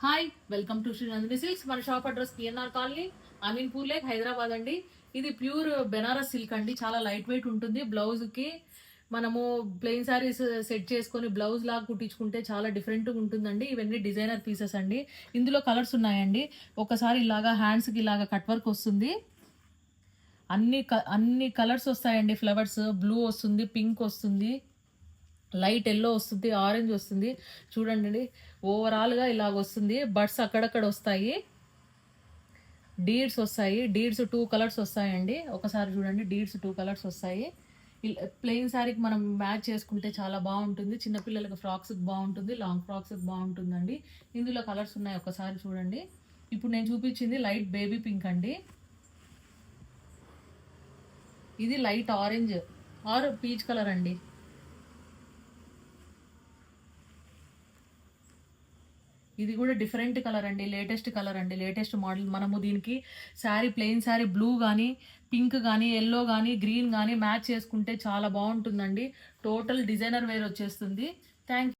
Hi welcome to Shri Nandini silks. మన shop address PNR colony, Ameenpur lake, Hyderabad అండి. ఇది ప్యూర్ బెనారస్ సిల్క్ అండి. చాలా లైట్ వెయిట్ ఉంటుంది. బ్లౌజ్ కి మనము ప్లెయిన్ శారీస్ సెట్ చేసుకొని బ్లౌజ్ లాగా కుట్టించుకుంటే చాలా డిఫరెంట్గా ఉంటుందండి. ఇవన్నీ డిజైనర్ పీసెస్ అండి. ఇందులో కలర్స్ ఉన్నాయండి. ఒకసారి ఇలాగా హ్యాండ్స్కి ఇలాగా కట్ వర్క్ వస్తుంది. అన్ని కలర్స్ వస్తాయండి. ఫ్లవర్స్ బ్లూ వస్తుంది, పింక్ వస్తుంది, లైట్ ఎల్లో వస్తుంది, ఆరెంజ్ వస్తుంది. చూడండి, ఓవరాల్గా ఇలాగ వస్తుంది. బడ్స్ అక్కడక్కడ వస్తాయి, డీడ్స్ వస్తాయి. డీడ్స్ 2 కలర్స్ వస్తాయండి. ఒకసారి చూడండి, డీడ్స్ 2 కలర్స్ వస్తాయి. ప్లెయిన్ శారీకి మనం మ్యాచ్ చేసుకుంటే చాలా బాగుంటుంది. చిన్నపిల్లలకి ఫ్రాక్స్కి బాగుంటుంది, లాంగ్ ఫ్రాక్స్కి బాగుంటుందండి. ఇందులో కలర్స్ ఉన్నాయి, ఒకసారి చూడండి. ఇప్పుడు నేను చూపించింది లైట్ బేబీ పింక్ అండి. ఇది light orange are peach colour అండి. ఇది కూడా డిఫరెంట్ కలర్ అండి, లేటెస్ట్ కలర్ అండి, లేటెస్ట్ మోడల్. మనము దీనికి శారీ, ప్లెయిన్ శారీ బ్లూ కానీ, పింక్ కానీ, ఎల్లో కానీ, గ్రీన్ కానీ మ్యాచ్ చేసుకుంటే చాలా బాగుంటుందండి. టోటల్ డిజైనర్ వేర్ వచ్చేస్తుంది. థ్యాంక్